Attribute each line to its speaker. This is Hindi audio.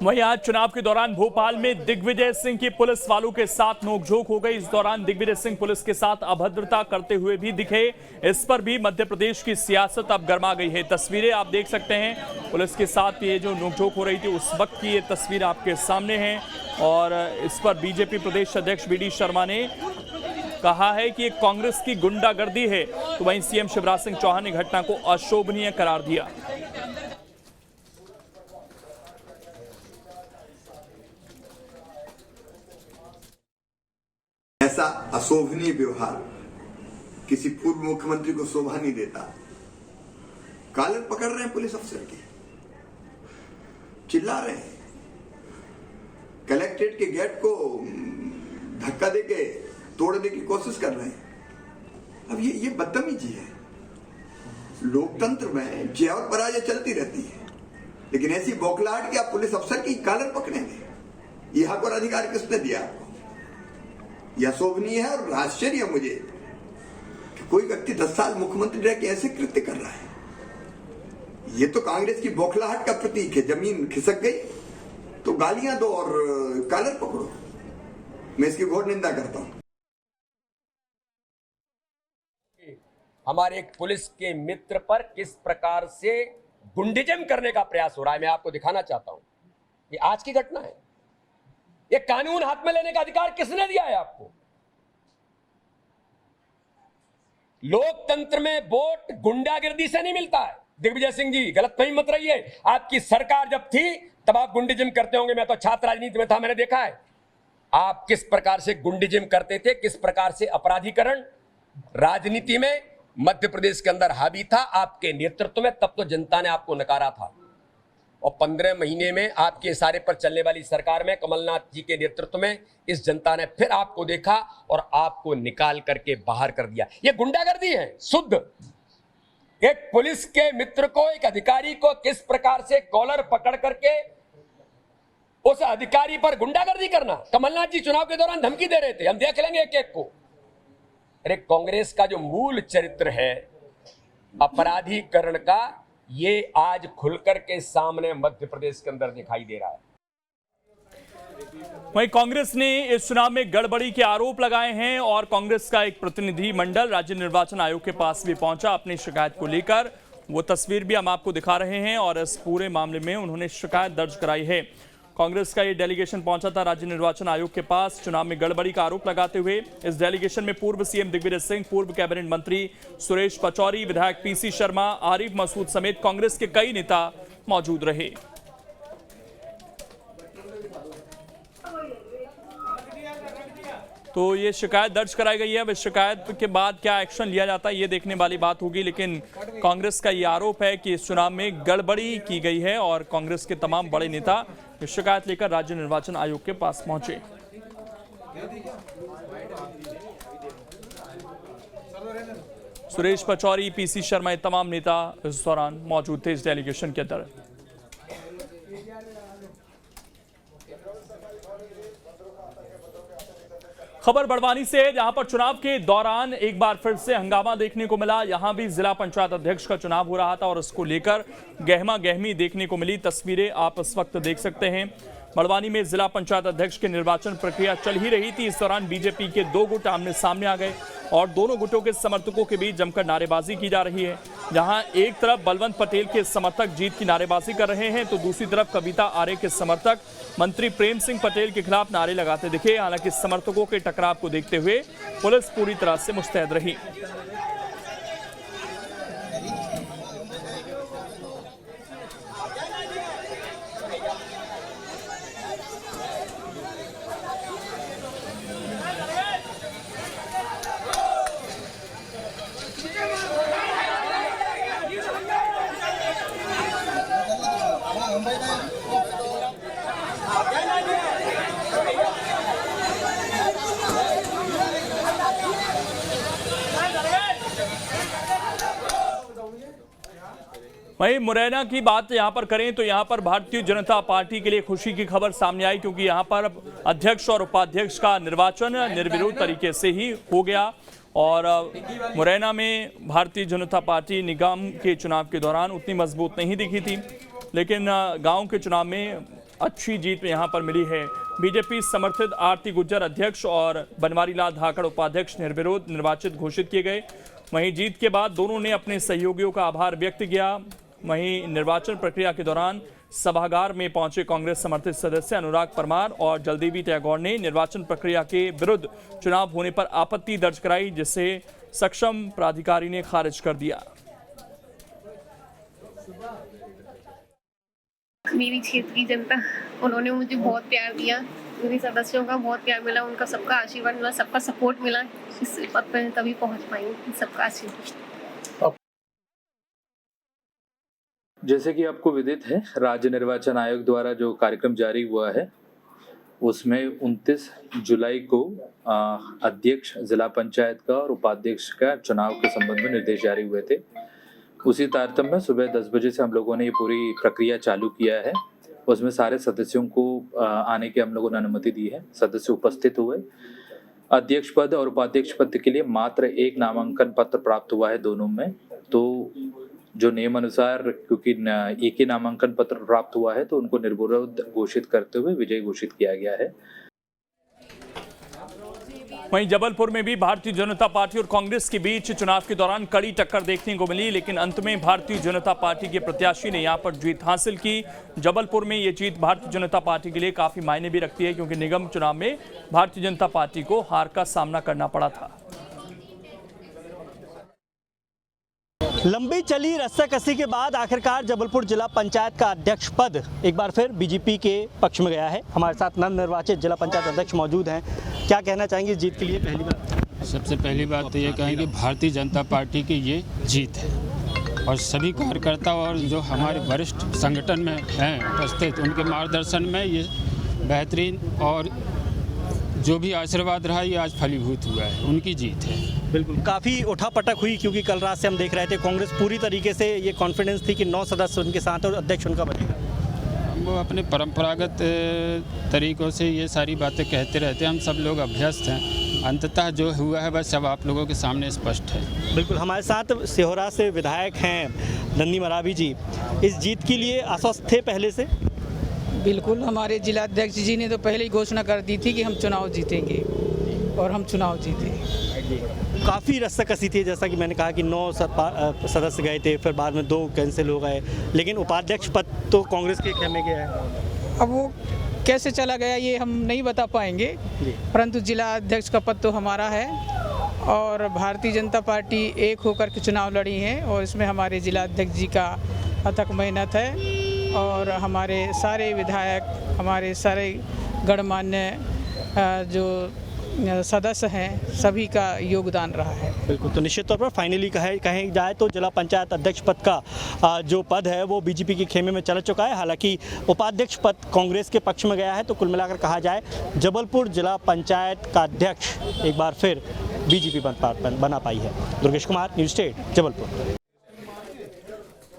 Speaker 1: वहीं आज चुनाव के दौरान भोपाल में दिग्विजय सिंह की पुलिस वालों के साथ नोकझोंक हो गई। इस दौरान दिग्विजय सिंह पुलिस के साथ अभद्रता करते हुए भी दिखे। इस पर भी मध्य प्रदेश की सियासत अब गर्मा गई है। तस्वीरें आप देख सकते हैं, पुलिस के साथ ये जो नोकझोंक हो रही थी उस वक्त की ये तस्वीर आपके सामने है। और इस पर बीजेपी प्रदेश अध्यक्ष बी डी शर्मा ने कहा है कि ये कांग्रेस की गुंडागर्दी है। तो वहीं सीएम शिवराज सिंह चौहान ने घटना को अशोभनीय करार दिया।
Speaker 2: ऐसा अशोभनीय व्यवहार किसी पूर्व मुख्यमंत्री को शोभा नहीं देता। कॉलर पकड़ रहे हैं पुलिस अफसर के, चिल्ला रहे हैं, कलेक्ट्रेट के गेट को धक्का देके तोड़ने की कोशिश कर रहे हैं। अब ये बदतमीजी है। लोकतंत्र में जय और पराजय चलती रहती है, लेकिन ऐसी बौखलाहट कि आप पुलिस अफसर की कॉलर पकड़ेंगे, यह हक और अधिकार किसने दिया आपको? यह शोभनीय है और आश्चर्य है मुझे कि कोई व्यक्ति 10 साल मुख्यमंत्री रह के ऐसे कृत्य कर रहा है। यह तो कांग्रेस की बौखलाहट का प्रतीक है। जमीन खिसक गई तो गालियां दो और कॉलर पकड़ो। मैं इसकी घोर निंदा करता हूं।
Speaker 3: हमारे एक पुलिस के मित्र पर किस प्रकार से गुंडिज्म करने का प्रयास हो रहा है, मैं आपको दिखाना चाहता हूं। ये आज की घटना है। ये कानून हाथ में लेने का अधिकार किसने दिया है आपको? लोकतंत्र में वोट गुंडागिर्दी से नहीं मिलता है। दिग्विजय सिंह जी, गलतफहमी मत रहिए। आपकी सरकार जब थी तब आप गुंडिज्म करते होंगे। मैं तो छात्र राजनीति में था, मैंने देखा है आप किस प्रकार से गुंडिज्म करते थे, किस प्रकार से अपराधीकरण राजनीति में मध्य प्रदेश के अंदर हावी था आपके नेतृत्व में। तब तो जनता ने आपको नकारा था और 15 महीने में आपके इशारे पर चलने वाली सरकार में कमलनाथ जी के नेतृत्व में इस जनता ने फिर आपको देखा और आपको निकाल करके बाहर कर दिया। यह गुंडागर्दी है शुद्ध। एक पुलिस के मित्र को, एक अधिकारी को किस प्रकार से कॉलर पकड़ करके उस अधिकारी पर गुंडागर्दी करना। कमलनाथ जी चुनाव के दौरान धमकी दे रहे थे, हम देख लेंगे एक एक को। अरे कांग्रेस का जो मूल चरित्र है अपराधीकरण का, ये आज खुलकर के सामने मध्य प्रदेश के अंदर दिखाई दे रहा है।
Speaker 1: वहीं कांग्रेस ने इस चुनाव में गड़बड़ी के आरोप लगाए हैं और कांग्रेस का एक प्रतिनिधि मंडल राज्य निर्वाचन आयोग के पास भी पहुंचा अपनी शिकायत को लेकर। वो तस्वीर भी हम आपको दिखा रहे हैं और इस पूरे मामले में उन्होंने शिकायत दर्ज कराई है। कांग्रेस का ये डेलीगेशन पहुंचा था राज्य निर्वाचन आयोग के पास चुनाव में गड़बड़ी का आरोप लगाते हुए। इस डेलीगेशन में पूर्व सीएम दिग्विजय सिंह, पूर्व कैबिनेट मंत्री सुरेश पचौरी, विधायक पीसी शर्मा, आरिफ मसूद समेत कांग्रेस के कई नेता मौजूद रहे। तो ये शिकायत दर्ज कराई गई है। अब इस शिकायत के बाद क्या एक्शन लिया जाता है ये देखने वाली बात होगी, लेकिन कांग्रेस का ये आरोप है कि इस चुनाव में गड़बड़ी की गई है और कांग्रेस के तमाम बड़े नेता इस शिकायत लेकर राज्य निर्वाचन आयोग के पास पहुंचे। सुरेश पचौरी, पीसी शर्मा, तमाम नेता इस दौरान मौजूद थे इस डेलीगेशन के अंदर। खबर बड़वानी से, जहां पर चुनाव के दौरान एक बार फिर से हंगामा देखने को मिला। यहां भी जिला पंचायत अध्यक्ष का चुनाव हो रहा था और इसको लेकर गहमा गहमी देखने को मिली। तस्वीरें आप इस वक्त देख सकते हैं। बड़वानी में जिला पंचायत अध्यक्ष की निर्वाचन प्रक्रिया चल ही रही थी। इस दौरान बीजेपी के 2 गुट आमने सामने आ गए और दोनों गुटों के समर्थकों के बीच जमकर नारेबाजी की जा रही है। जहां एक तरफ बलवंत पटेल के समर्थक जीत की नारेबाजी कर रहे हैं तो दूसरी तरफ कविता आर्य के समर्थक मंत्री प्रेम सिंह पटेल के खिलाफ नारे लगाते दिखे। हालांकि समर्थकों के टकराव को देखते हुए पुलिस पूरी तरह से मुस्तैद रही। वहीं मुरैना की बात यहां पर करें तो यहां पर भारतीय जनता पार्टी के लिए खुशी की खबर सामने आई, क्योंकि यहां पर अध्यक्ष और उपाध्यक्ष का निर्वाचन निर्विरोध तरीके से ही हो गया। और मुरैना में भारतीय जनता पार्टी निगम के चुनाव के दौरान उतनी मजबूत नहीं दिखी थी, लेकिन गांव के चुनाव में अच्छी जीत यहां पर मिली है। बीजेपी समर्थित आरती गुज्जर अध्यक्ष और बनवारी लाल धाकड़ उपाध्यक्ष निर्विरोध निर्वाचित घोषित किए गए। वहीं जीत के बाद दोनों ने अपने सहयोगियों का आभार व्यक्त किया। वहीं निर्वाचन प्रक्रिया के दौरान सभागार में पहुंचे कांग्रेस समर्थित सदस्य अनुराग परमार और जलदेवी टैगोर ने निर्वाचन प्रक्रिया के विरुद्ध चुनाव होने पर आपत्ति दर्ज कराई, जिसे सक्षम प्राधिकारी ने खारिज कर दिया।
Speaker 4: मेरी क्षेत्र की जनता, उन्होंने मुझे बहुत प्यार दिया, मेरे सदस्यों का बहुत प्यार मिला, उनका सबका आशीर्वाद मिला, सबका सपोर्ट मिला, इस पद पर तभी पहुंच पाई। सबका आशीर्वाद।
Speaker 5: जैसे कि आपको विदित है, राज्य निर्वाचन आयोग द्वारा जो कार्यक्रम जारी हुआ है उसमें 29 जुलाई को अध्यक्ष जिला पंचायत का और उपाध्यक्ष का चुनाव के संबंध में निर्देश जारी हुए थे। उसी तारतम्य में सुबह 10 बजे से हम लोगों ने ये पूरी प्रक्रिया चालू किया है। उसमें सारे सदस्यों को आने की हम लोगों ने अनुमति दी है। सदस्य उपस्थित हुए। अध्यक्ष पद और उपाध्यक्ष पद के लिए मात्र एक नामांकन पत्र प्राप्त हुआ है दोनों में। तो जो नियम अनुसार, क्योंकि एक ही नामांकन पत्र प्राप्त हुआ है, तो उनको निर्विरोध घोषित करते हुए विजयी घोषित किया गया है।
Speaker 1: वहीं जबलपुर में भी भारतीय जनता पार्टी और कांग्रेस के बीच चुनाव के दौरान कड़ी टक्कर देखने को मिली, लेकिन अंत में भारतीय जनता पार्टी के प्रत्याशी ने यहां पर जीत हासिल की। जबलपुर में ये जीत भारतीय जनता पार्टी के लिए काफी मायने भी रखती है, क्योंकि निगम चुनाव में भारतीय जनता पार्टी को हार का सामना करना पड़ा था।
Speaker 6: लंबी चली रस्साकसी के बाद आखिरकार जबलपुर जिला पंचायत का अध्यक्ष पद एक बार फिर बीजेपी के पक्ष में गया है। हमारे साथ नवनिर्वाचित जिला पंचायत अध्यक्ष मौजूद हैं। क्या कहना चाहेंगे इस जीत के लिए? पहली बात,
Speaker 7: सबसे पहली बात तो ये कहेंगे भारतीय जनता पार्टी की ये जीत है और सभी कार्यकर्ता और जो हमारे वरिष्ठ संगठन में हैं उपस्थित, उनके मार्गदर्शन में ये बेहतरीन और जो भी आशीर्वाद रहा ये आज फलीभूत हुआ है, उनकी जीत है।
Speaker 6: बिल्कुल, काफ़ी उठापटक हुई, क्योंकि कल रात से हम देख रहे थे कांग्रेस पूरी तरीके से ये कॉन्फिडेंस थी कि 9 सदस्य उनके साथ और अध्यक्ष उनका बनेगा।
Speaker 7: वो अपने परंपरागत तरीक़ों से ये सारी बातें कहते रहते हैं, हम सब लोग अभ्यस्त हैं। अंततः जो हुआ है बस अब आप लोगों के सामने स्पष्ट है।
Speaker 6: बिल्कुल, हमारे साथ सिहोरा से विधायक हैं नंदी मरावी जी। इस जीत के लिए आश्वस्त थे पहले से?
Speaker 8: बिल्कुल, हमारे जिलाध्यक्ष जी ने तो पहले ही घोषणा कर दी थी कि हम चुनाव जीतेंगे और हम चुनाव जीते।
Speaker 6: काफ़ी रस्साकसी थी, जैसा कि मैंने कहा कि 9 सदस्य गए थे, फिर बाद में 2 कैंसिल हो गए, लेकिन उपाध्यक्ष पद तो कांग्रेस के खेमे गया है।
Speaker 8: अब वो कैसे चला गया ये हम नहीं बता पाएंगे, परंतु जिला अध्यक्ष का पद तो हमारा है और भारतीय जनता पार्टी एक होकर के चुनाव लड़ी है और इसमें हमारे जिला अध्यक्ष जी का अथक मेहनत है और हमारे सारे विधायक, हमारे सारे गणमान्य जो सदस्य हैं, सभी का योगदान रहा है।
Speaker 6: बिल्कुल, तो निश्चित तौर पर फाइनली कहें जाए तो जिला पंचायत अध्यक्ष पद का जो पद है वो बीजेपी के खेमे में चल चुका है। हालांकि उपाध्यक्ष पद कांग्रेस के पक्ष में गया है। तो कुल मिलाकर कहा जाए जबलपुर जिला पंचायत का अध्यक्ष एक बार फिर बीजेपी बना पाई है। Durgesh Kumar, news state, Jabalpur.